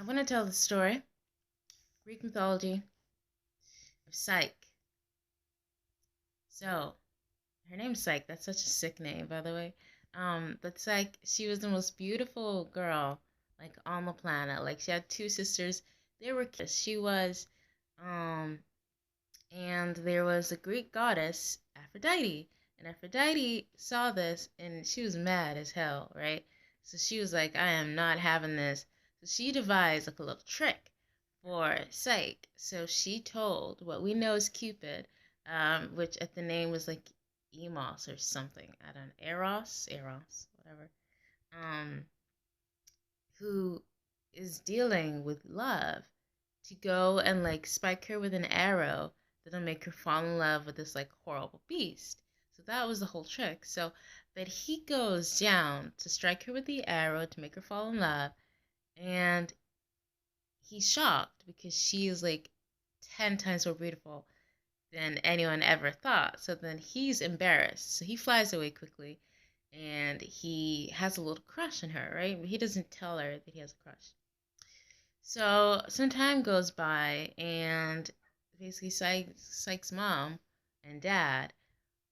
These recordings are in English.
I'm going to tell the story, Greek mythology, of Psyche. So, her name's Psyche. That's such a sick name, by the way. But Psyche, she was the most beautiful girl, like, on the planet. Like, she had two sisters. They were kids. She was, um, and there was a Greek goddess, Aphrodite. And Aphrodite saw this, and she was mad as hell, right? So she was like, I am not having this. So she devised like a little trick for Psyche. So she told what we know as Cupid, which at the name was like Emos or something. I don't know, Eros, whatever. Um, who is dealing with love, to go and like spike her with an arrow that'll make her fall in love with this like horrible beast. So that was the whole trick. So that he goes down to strike her with the arrow to make her fall in love, and he's shocked because she is like 10 times more beautiful than anyone ever thought. So then he's embarrassed. So he flies away quickly, and he has a little crush on her, right? But he doesn't tell her that he has a crush. So some time goes by, and basically Psyche's mom and dad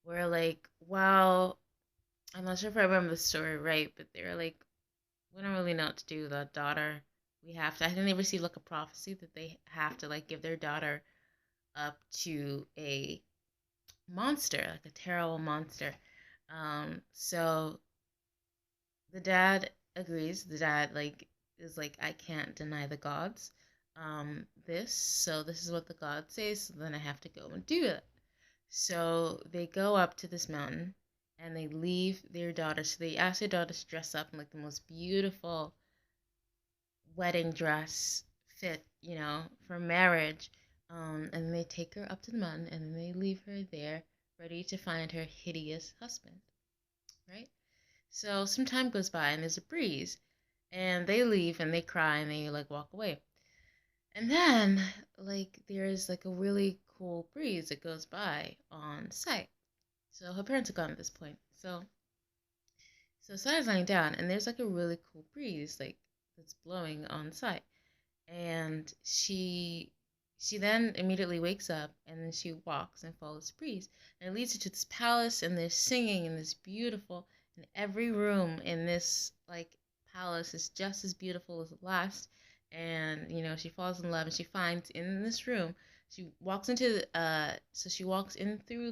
were like, well, I'm not sure if I remember the story right, but they were like, we don't really know what to do with our daughter. We have to, I think they received like a prophecy that they have to like give their daughter up to a monster, like a terrible monster. So the dad agrees. The dad like is like, I can't deny the gods this, so this is what the gods say, so then I have to go and do it. So they go up to this mountain, and they leave their daughter. So they ask their daughter to dress up in like the most beautiful wedding dress fit, for marriage. And they take her up to the mountain, and then they leave her there, ready to find her hideous husband, right? So some time goes by, and there's a breeze, and they leave, and they cry, and they like walk away. And then, like, there's like a really cool breeze that goes by on site. So her parents are gone at this point. So Saya's lying down, and there's like a really cool breeze, like, that's blowing on site. And she then immediately wakes up, and then she walks and follows the breeze. And it leads her to this palace, and there's singing, and this beautiful, and every room in this like palace is just as beautiful as the last. And she falls in love, and she finds in this room, she walks in through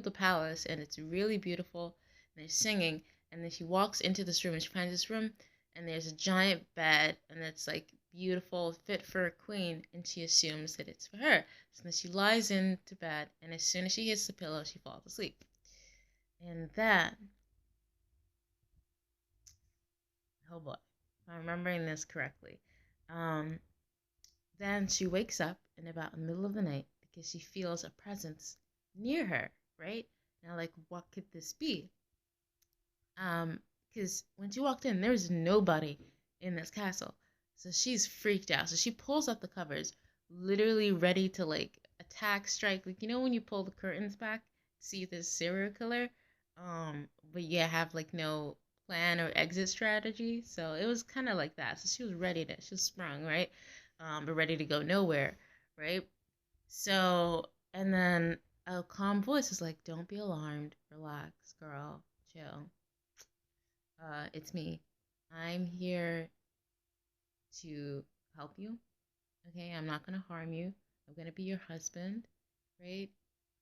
the palace, and it's really beautiful, and they're singing. And then she walks into this room, and she finds this room, and there's a giant bed, and it's like beautiful, fit for a queen, and she assumes that it's for her. So then she lies into bed, and as soon as she hits the pillow, she falls asleep. And then, oh boy, if I'm remembering this correctly, um, then she wakes up in about the middle of the night because she feels a presence near her, right? Now, like, what could this be? Because when she walked in, there was nobody in this castle. So she's freaked out. So she pulls up the covers, literally ready to like attack, strike. Like, when you pull the curtains back to see if there's a serial killer, but you have like no plan or exit strategy. So it was kind of like that. So she was sprung, right? But ready to go nowhere, right? So, and then a calm voice was like, don't be alarmed, relax, girl, chill. It's me. I'm here to help you. Okay, I'm not gonna harm you. I'm gonna be your husband, right?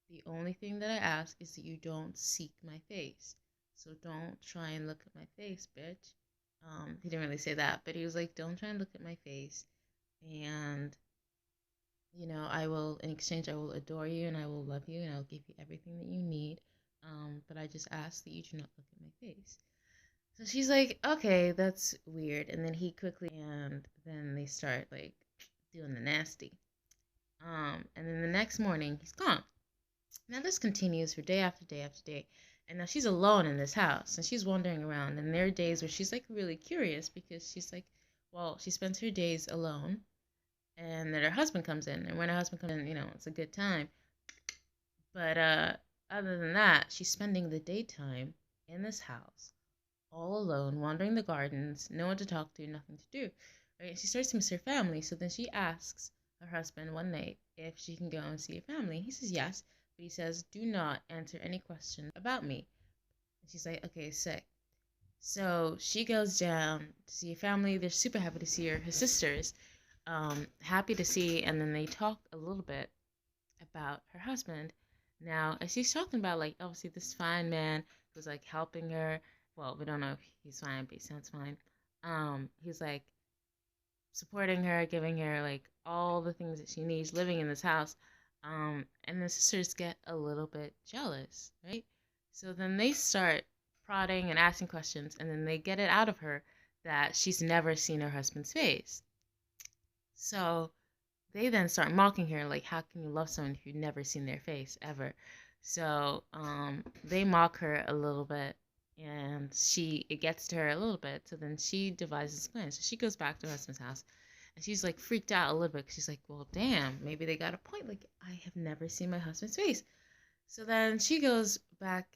The only thing that I ask is that you don't seek my face. So don't try and look at my face, bitch. He didn't really say that, but he was like, don't try and look at my face. And, I will, in exchange, I will adore you, and I will love you, and I'll give you everything that you need. But I just ask that you do not look at my face. So she's like, okay, that's weird. And then he quickly, and then they start like doing the nasty. And then the next morning, he's gone. Now this continues for day after day after day. And now she's alone in this house, and she's wandering around. And there are days where she's like really curious, because she's like, well, she spends her days alone, and then her husband comes in. And when her husband comes in, it's a good time. But other than that, she's spending the daytime in this house all alone, wandering the gardens, no one to talk to, nothing to do, right? And she starts to miss her family. So then she asks her husband one night if she can go and see her family. He says yes, but he says, do not answer any question about me. And she's like, okay, sick. So she goes down to see her family. They're super happy to see her. Her sisters, happy to see, and then they talk a little bit about her husband. Now, as she's talking about, like, obviously this fine man who's like helping her. Well, we don't know if he's fine, but he sounds fine. He's like supporting her, giving her like all the things that she needs, living in this house. And the sisters get a little bit jealous, right? So then they start prodding and asking questions, and then they get it out of her that she's never seen her husband's face. So they then start mocking her, like, how can you love someone if you've never seen their face ever? So they mock her a little bit, and it gets to her a little bit. So then she devises a plan. So she goes back to her husband's house, and she's like freaked out a little bit because she's like, well, damn, maybe they got a point. Like, I have never seen my husband's face. So then she goes back